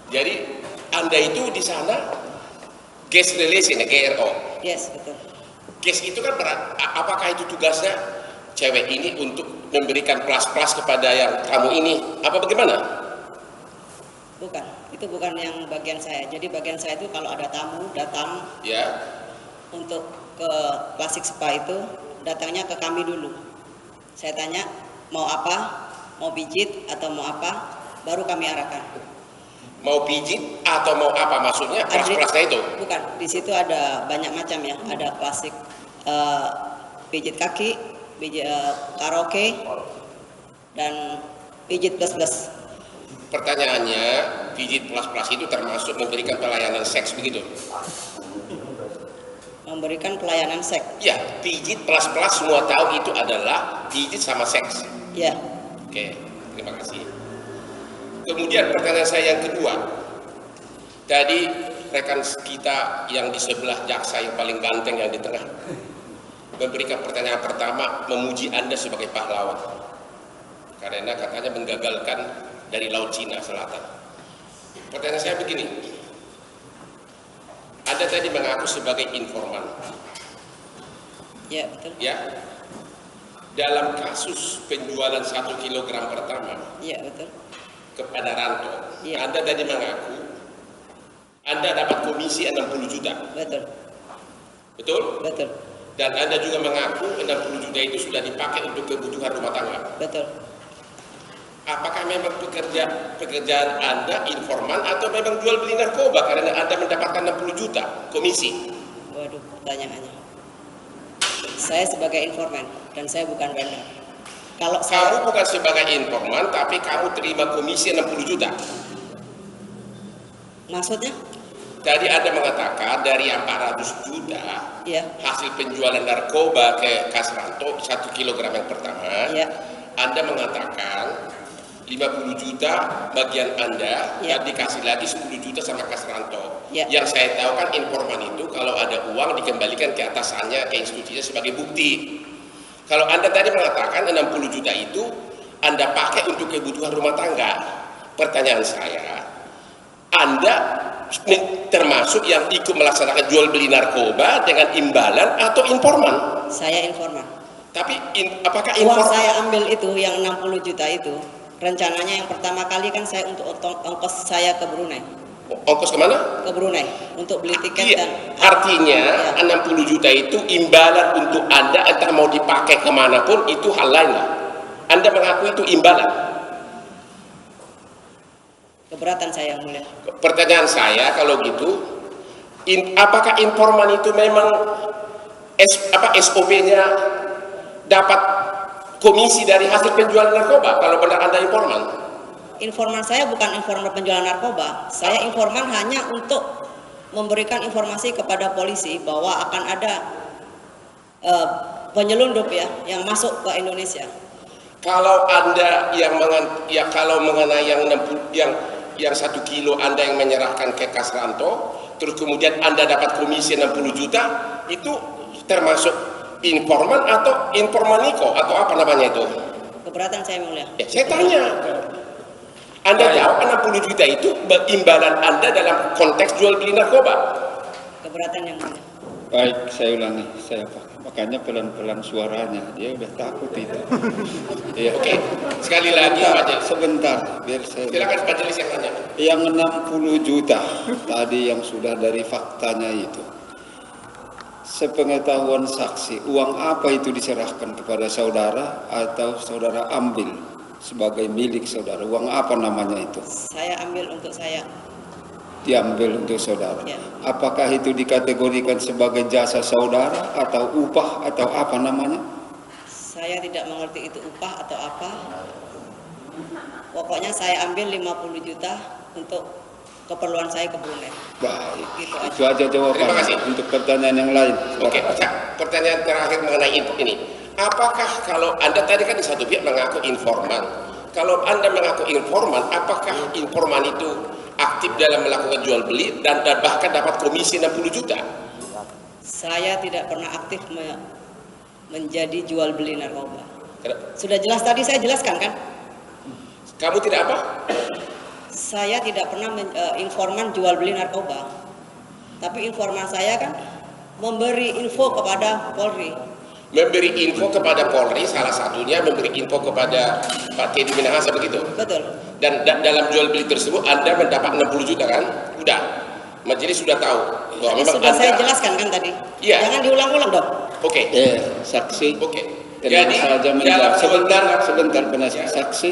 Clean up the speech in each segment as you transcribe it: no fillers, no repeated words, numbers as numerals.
Jadi Anda itu di sana guest relation ya, GRO. Yes, betul. Guest itu kan berat. Apakah itu tugasnya cewek ini untuk memberikan plus-plus kepada yang tamu ini? Apa bagaimana? Bukan, itu bukan yang bagian saya. Jadi bagian saya itu kalau ada tamu datang Ya. untuk ke Klasik Spa itu datangnya ke kami dulu. Saya tanya mau apa, mau pijit atau mau apa, baru kami arahkan. Mau pijit atau mau apa maksudnya? Plus-plusnya itu? Bukan, di situ ada banyak macam ya. Ada klasik pijit kaki, pijit karaoke, dan pijit plus-plus. Pertanyaannya, pijit plus-plus itu termasuk memberikan pelayanan seks begitu? Memberikan pelayanan seks. Ya, pijit plus-plus semua tahu itu adalah pijit sama seks. Ya. Oke, terima kasih. Kemudian pertanyaan saya yang kedua, tadi rekan kita yang di sebelah jaksa yang paling ganteng yang di tengah memberikan pertanyaan pertama, memuji Anda sebagai pahlawan karena katanya menggagalkan dari Laut Cina Selatan. Pertanyaan saya begini, Anda tadi mengaku sebagai informan. Ya, betul. Ya, dalam kasus penjualan 1 kilogram pertama. Ya, betul. Kepada Ranto, ya. Anda tadi mengaku Anda dapat komisi 60 juta. Betul. Betul? Betul. Dan Anda juga mengaku 60 juta itu sudah dipakai untuk kebutuhan rumah tangga. Betul. Apakah memang pekerjaan Anda informan atau memang jual beli narkoba karena Anda mendapatkan 60 juta komisi? Waduh, pertanyaannya. Saya sebagai informan dan saya bukan vendor. Kalau kamu bukan sebagai informan, tapi kamu terima komisi 60 juta. Maksudnya? Tadi Anda mengatakan dari 400 juta ya. Hasil penjualan narkoba ke Kasranto 1 kilogram yang pertama, ya. Anda mengatakan 50 juta bagian Anda dan dikasih lagi 10 juta sama Kasranto. Yang saya tahu kan informan itu kalau ada uang dikembalikan ke atasannya, ke institusinya sebagai bukti. Kalau Anda tadi mengatakan 60 juta itu Anda pakai untuk kebutuhan rumah tangga. Pertanyaan saya, Anda termasuk yang ikut melaksanakan jual beli narkoba dengan imbalan atau informan? Saya informan. Tapi apakah uang saya ambil itu yang 60 juta itu, rencananya yang pertama kali kan saya untuk ongkos saya ke Brunei. Ongkos kemana? Ke Brunei untuk beli tiket. Dan artinya 60 juta itu imbalan untuk Anda, entah mau dipakai kemanapun itu hal lain lah. Anda mengaku itu imbalan. Keberatan saya yang mulia. Pertanyaan saya kalau gitu, apakah informan itu memang SOP-nya dapat komisi dari hasil penjualan narkoba kalau benar Anda informan? Informan saya bukan informan penjualan narkoba. Saya informan hanya untuk memberikan informasi kepada polisi bahwa akan ada penyelundup ya yang masuk ke Indonesia. Kalau Anda kalau mengenai yang 1 kilo Anda yang menyerahkan ke Kasranto, terus kemudian Anda dapat komisi 60 juta, itu termasuk informan atau informaniko atau apa namanya itu? Keberatan saya mulia. Ya, saya tanya. Anda jawab 60 juta itu imbalan Anda dalam konteks jual beli narkoba. Keberatan yang mulia. Baik, saya ulangi, makanya pelan-pelan suaranya, dia udah takut itu. Ya, oke. Sekali lagi Pak sebentar, biar saya. Silakan Pak Jelis yang tanya. Yang 60 juta tadi yang sudah dari faktanya itu. Sepengetahuan saksi, uang apa itu diserahkan kepada saudara atau saudara ambil sebagai milik saudara? Uang apa namanya itu? Saya ambil untuk saya. Diambil untuk saudara. Ya. Apakah itu dikategorikan sebagai jasa saudara atau upah atau apa namanya? Saya tidak mengerti itu upah atau apa. Pokoknya saya ambil 50 juta untuk keperluan saya ke Brunei. Baik, gitu itu aja jawaban. Terima kasih. Untuk pertanyaan yang lain. Oke, pertanyaan terakhir mengenai ini. Apakah kalau Anda tadi kan di satu pihak mengaku informan. Kalau Anda mengaku informan, apakah informan itu aktif dalam melakukan jual beli dan bahkan dapat komisi 60 juta? Saya tidak pernah aktif menjadi jual beli narkoba. Sudah jelas tadi saya jelaskan kan? Kamu tidak apa? Saya tidak pernah informan jual beli narkoba, tapi informan saya kan memberi info kepada Polri. Memberi info kepada Polri, salah satunya memberi info kepada Pak Teddy Minahasa, begitu? Betul. Dan dalam jual beli tersebut Anda mendapat 60 juta kan? Udah. Majelis sudah tahu bahwa memang sudah Anda... saya jelaskan kan tadi. Iya. Jangan diulang-ulang dong. Oke. Saksi. Oke. Tenang Jadi saja menjawab. Sebentar penasihat saksi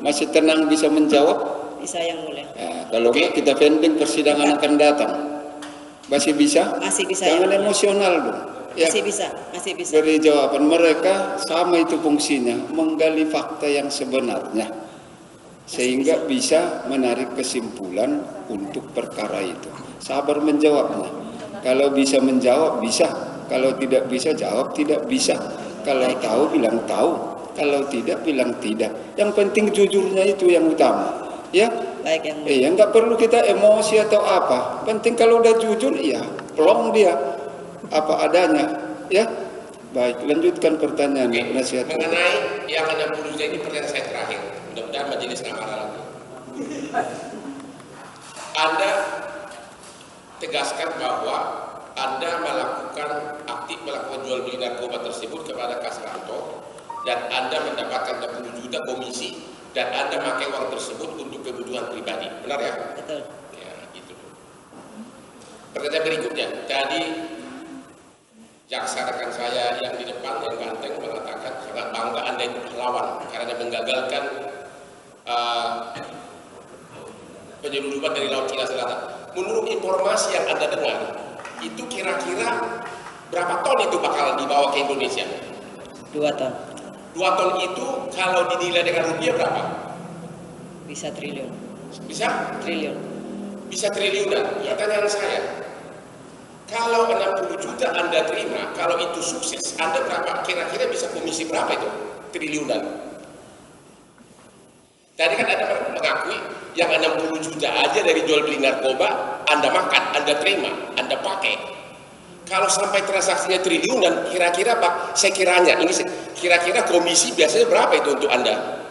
masih tenang bisa menjawab. Bisa yang mulia. Nah, kalau enggak kita pending persidangan akan datang. Masih bisa? Masih bisa. Jangan emosional dong. Ya. Masih bisa, masih bisa. Beri jawaban. Mereka sama itu fungsinya, menggali fakta yang sebenarnya sehingga bisa menarik kesimpulan untuk perkara itu. Sabar menjawabnya. Kalau bisa menjawab bisa, kalau tidak bisa jawab tidak bisa. Kalau tahu bilang tahu, kalau tidak bilang tidak. Yang penting jujurnya itu yang utama. Ya, Baik yang mulia. nggak perlu kita emosi atau apa. Penting kalau udah jujur, ya plong dia apa adanya. Ya, baik. Lanjutkan pertanyaannya, nasihat. Mengenai yang 60 juta ini pertanyaan saya terakhir. Mudah-mudahan majelis nggak marah lagi. Anda tegaskan bahwa Anda aktif melakukan jual beli narkoba tersebut kepada Kasranto dan Anda mendapatkan 60 juta komisi dan Anda pakai uang tersebut untuk kebutuhan pribadi, benar ya? Betul. Ya, gitu. Pertanyaan berikutnya, tadi jaksa rekan saya yang di depan yang ganteng mengatakan sangat bangga Anda itu pahlawan karena menggagalkan penyelundupan dari Laut Cina Selatan. Menurut informasi yang Anda dengar, itu kira-kira berapa ton itu bakal dibawa ke Indonesia? 2 ton. 2 ton itu kalau dinilai dengan rupiah berapa? Bisa triliun. Bisa? Triliun. Bisa triliunan. Pertanyaan saya, kalau 60 juta Anda terima, kalau itu sukses, Anda berapa? Kira-kira bisa komisi berapa itu? Triliunan. Tadi kan Anda mengakui yang 60 juta aja dari jual beli narkoba, Anda makan, Anda terima, Anda pakai. Kalau sampai transaksinya triliunan, kira-kira Pak, saya kiranya, ini kira-kira komisi biasanya berapa itu untuk Anda?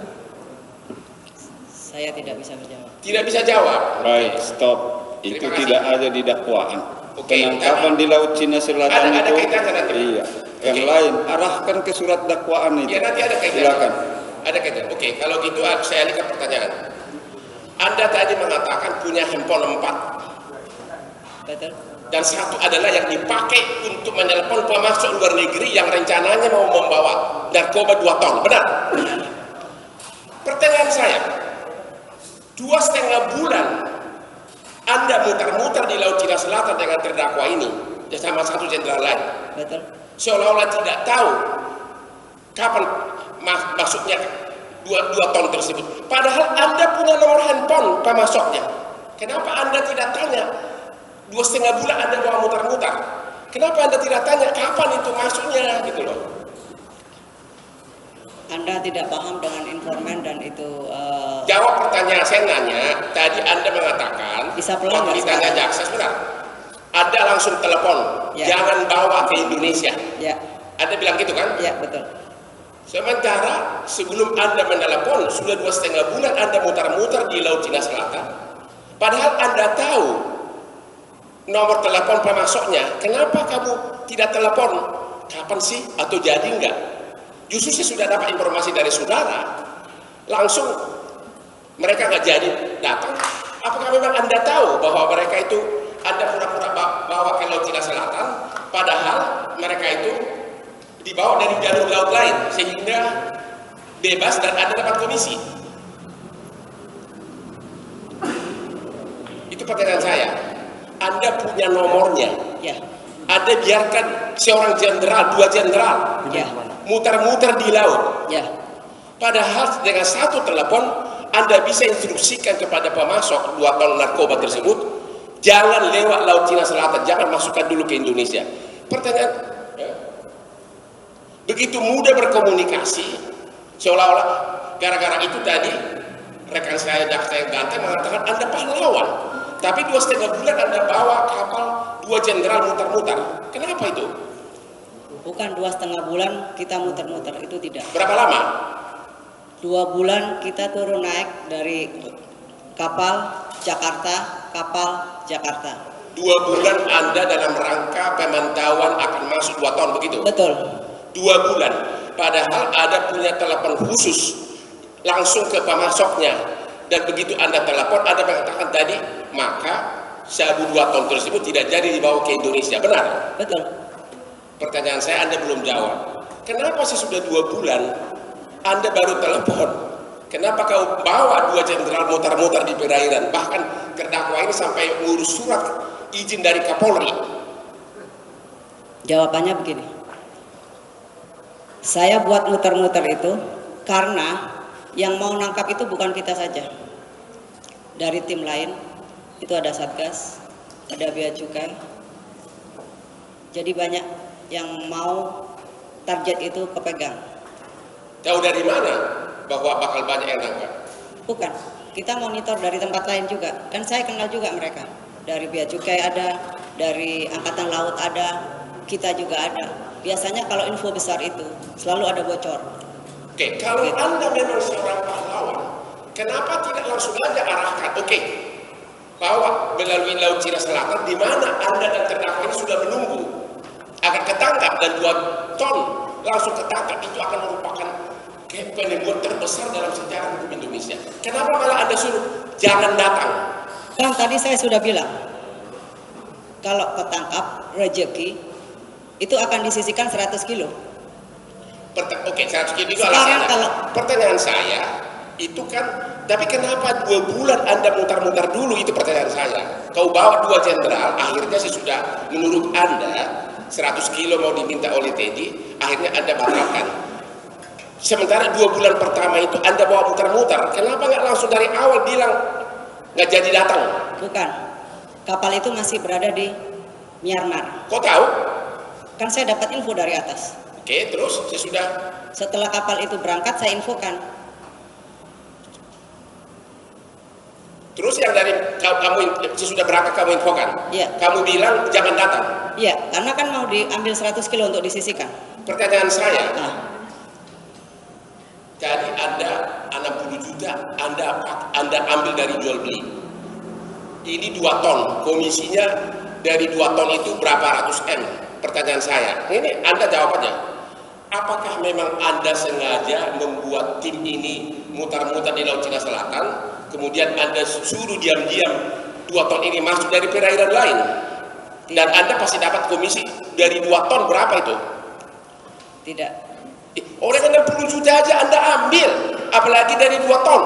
Saya tidak bisa menjawab. Tidak bisa jawab. Baik, stop. Itu Terima kasih. tidak ada di dakwaan. Oke, Penangkapan di Laut Cina Selatan ada itu. kaitannya nanti. Iya. Yang Oke. lain arahkan ke surat dakwaan itu. Ya nanti ada kaitannya. Silakan. Ada kaitan. Oke, kalau gitu saya alihkan pertanyaan. Anda tadi mengatakan punya handphone 4 Betul. dan 1 adalah yang dipakai untuk menelpon pemasok luar negeri yang rencananya mau membawa narkoba 2 ton. Benar? Pertanyaan saya, 2,5 bulan Anda muter-muter di Laut Cina Selatan dengan terdakwa ini bersama 1 jenderal lain, Betul. seolah-olah tidak tahu kapan masuknya 2 ton tersebut. Padahal Anda punya nomor handphone pemasoknya. Kenapa Anda tidak tanya? 2,5 bulan Anda bawa muter-muter. Kenapa Anda tidak tanya kapan itu masuknya gitu loh? Anda tidak paham dengan informan dan itu Jawab pertanyaan saya nanya. Tadi Anda mengatakan Bisa pelan waktu nggak ditanya sekarang? jaksa, sebentar. Anda langsung telepon, Ya. jangan bawa ke Indonesia. ya, Anda bilang gitu kan? ya betul. Sementara sebelum Anda menelepon, sudah 2,5 bulan Anda muter-muter di Laut Cina Selatan. Padahal Anda tahu nomor telepon pemasoknya. Kenapa kamu tidak telepon? Kapan sih? Atau jadi enggak? Justru saya sudah dapat informasi dari saudara. Langsung mereka nggak jadi datang. Apakah memang Anda tahu bahwa mereka itu Anda pura-pura bawa ke Laut Cina Selatan, padahal mereka itu dibawa dari jalur laut lain sehingga bebas dan Anda dapat komisi? Itu pertanyaan saya. Anda punya nomornya. Ya, Anda biarkan seorang jenderal, 2 jenderal ya, muter-muter di laut. ya. Padahal dengan 1 telepon Anda bisa instruksikan kepada pemasok 2 ton narkoba tersebut, jangan lewat Laut Cina Selatan, jangan masukkan dulu ke Indonesia. Pertanyaan, ya, begitu mudah berkomunikasi, seolah-olah gara-gara itu tadi rekan saya jaksa yang ganteng mengatakan Anda pahlawan, tapi 2,5 bulan Anda bawa kapal 2 jenderal muter-muter. Kenapa itu? Bukan 2,5 bulan kita muter-muter, itu tidak. Berapa lama? 2 bulan kita turun naik dari kapal Jakarta, kapal Jakarta. 2 bulan Anda dalam rangka pemantauan akan masuk 2 ton begitu? Betul. 2 bulan. Padahal ada punya telepon khusus langsung ke pemasoknya. Dan begitu Anda telepon, Anda mengatakan tadi, maka sabu 2 ton tersebut tidak jadi dibawa ke Indonesia. Benar? Betul. Pertanyaan saya Anda belum jawab. Kenapa sih sudah 2 bulan Anda baru telepon? Kenapa kau bawa 2 jenderal mutar-mutar di perairan? Bahkan terdakwa ini sampai ngurus surat izin dari Kapolri. Jawabannya begini. Saya buat muter-muter itu karena yang mau nangkap itu bukan kita saja. Dari tim lain, itu ada Satgas, ada Bea Cukai. Jadi banyak yang mau target itu kepegang. Tahu dari mana bahwa bakal banyak yang nangkap? Bukan, kita monitor dari tempat lain juga. Kan saya kenal juga mereka. Dari Bea Cukai ada, dari Angkatan Laut ada, kita juga ada. Biasanya kalau info besar itu selalu ada bocor. Oke, kalau Anda memang seorang pahlawan, kenapa tidak langsung aja arahkan? Oke, bawa melalui Laut Cina Selatan, di mana Anda dan terdakwa ini sudah menunggu agar ketangkap, dan 2 ton langsung ketangkap, itu akan merupakan penipuan terbesar dalam sejarah hukum Indonesia. Kenapa malah Anda suruh jangan datang? Kan tadi saya sudah bilang, kalau ketangkap rezeki itu akan disisihkan 100 kilo. Oke, 100 kilo itu Sekarang alasannya. Pertanyaan saya, itu kan, tapi kenapa 2 bulan Anda mutar-mutar dulu, itu pertanyaan saya. Kau bawa 2 jenderal, akhirnya sudah menurut Anda 100 kilo mau diminta oleh Teddy, akhirnya Anda batalkan. Sementara 2 bulan pertama itu Anda bawa mutar-mutar, kenapa nggak langsung dari awal bilang nggak jadi datang? Bukan, kapal itu masih berada di Myanmar. Kok tahu? Kan saya dapat info dari atas. Oke, terus sesudah Setelah kapal itu berangkat, saya infokan. terus yang dari kamu sesudah berangkat kamu infokan? Iya. Kamu bilang jangan datang. Iya, karena kan mau diambil 100 kilo untuk disisihkan. Pertanyaan saya, Nah, jadi Anda 60 juta Anda ambil dari jual beli. Ini 2 ton, komisinya dari 2 ton itu berapa ratus M? Pertanyaan saya, ini Anda jawabannya. Apakah memang Anda sengaja membuat tim ini mutar-mutar di Laut Cina Selatan, kemudian Anda suruh diam-diam 2 ton ini masuk dari perairan lain? Dan Anda pasti dapat komisi dari 2 ton berapa itu? tidak. Orang 60 juta aja Anda ambil, apalagi dari 2 ton.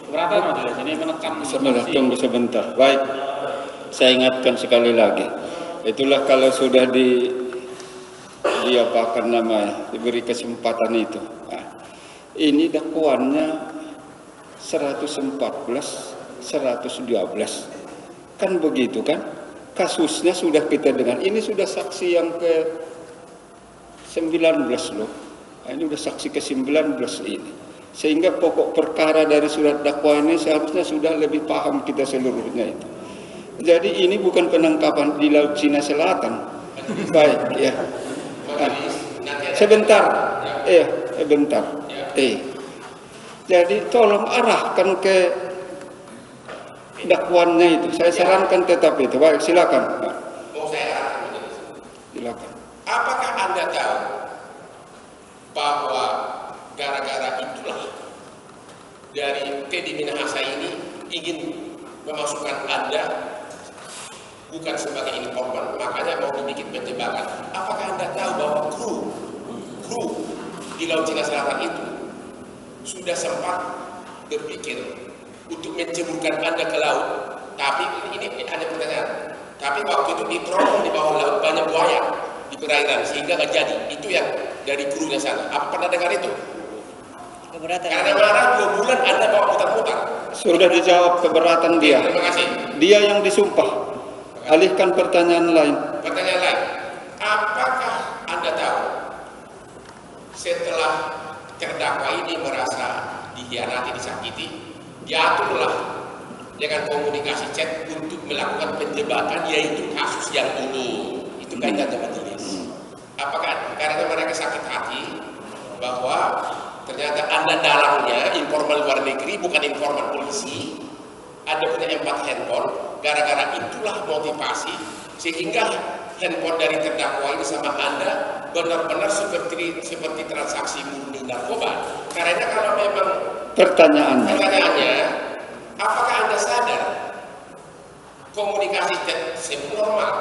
Keberatan majelis ini menekan. Tunggu sebentar. Baik, saya ingatkan sekali lagi. Itulah kalau sudah diapakan namanya, diberi kesempatan itu. Nah, ini dakwaannya 114, 112. Kan begitu kan? Kasusnya sudah kita dengar. Ini sudah saksi yang ke 19 loh. Nah, ini udah saksi ke 19 ini. Sehingga pokok perkara dari surat dakwaan ini seharusnya sudah lebih paham kita seluruhnya itu. Jadi ini bukan penangkapan di Laut Cina Selatan. Baik, ya. Nah, sebentar. Sebentar. Jadi tolong arahkan ke dakwaannya itu. Saya sarankan tetap itu. Baik, silakan. Mau saya arahkan? Silakan. Apakah Anda tahu bahwa gara-gara itulah dari Teddy Minahasa ini ingin memasukkan Anda bukan sebagai informan, makanya mau dibikin penjebakan. Apakah Anda tahu bahwa kru di Laut Cina Selatan itu sudah sempat berpikir untuk menceburkan Anda ke laut? Tapi ini ada pertanyaan. Tapi waktu itu diterobong di bawah laut banyak buaya di perairan sehingga nggak jadi. Itu yang dari krunya sana. Apa pernah dengar itu? Keberatan. Karena marah 2 bulan Anda bawa mutar-mutar. Sudah dijawab keberatan dia. Terima kasih. Dia yang disumpah. Alihkan pertanyaan lain. Pertanyaan lain. Apakah Anda tahu setelah terdakwa ini merasa dikhianati, disakiti, diaturlah dengan komunikasi chat untuk melakukan penjebakan, yaitu kasus yang ini. Itu kaitannya majelis. Apakah karena mereka sakit hati bahwa ternyata Anda dalangnya informal luar negeri, bukan informal polisi, Anda punya 4 handphone, gara-gara itulah motivasi sehingga handphone dari terdakwa ini sama Anda benar-benar seperti transaksi murni narkoba. Karena kalau memang pertanyaannya, apakah Anda sadar komunikasi normal?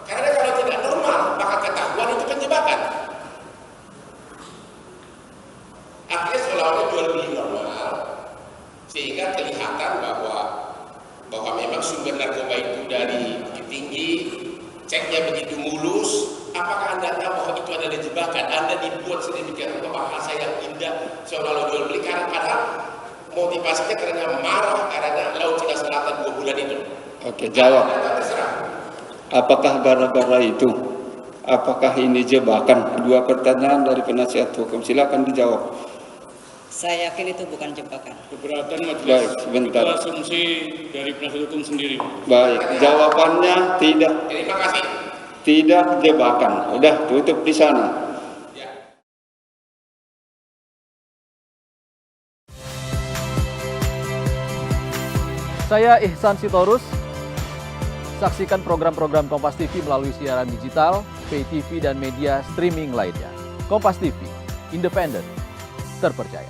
Karena kalau tidak normal, maka ketahuan itu penjebakan. Akhirnya seolah-olah jual beli normal, sehingga kelihatan bahwa memang sumber narkoba itu dari Bukit Tinggi, ceknya begitu mulus. Apakah Anda tahu bahwa itu adalah jebakan? Anda dibuat sedemikian rupa bahasa yang indah seolah-olah jual beli, karena motivasinya karena marah karena Laut Cina Selatan 2 bulan itu. Oke, jawab. Apakah gara-gara itu? Apakah ini jebakan? 2 pertanyaan dari penasihat hukum. Silakan dijawab. Saya yakin itu bukan jebakan. Keberatan majelis. Baik, sebentar. Itu asumsi dari penasihat hukum sendiri. Baik, jawabannya tidak. Terima kasih. Tidak jebakan. Udah tutup di sana. Saya Ihsan Sitorus. Saksikan program-program Kompas TV melalui siaran digital, pay TV, dan media streaming lainnya. Kompas TV, independen, terpercaya.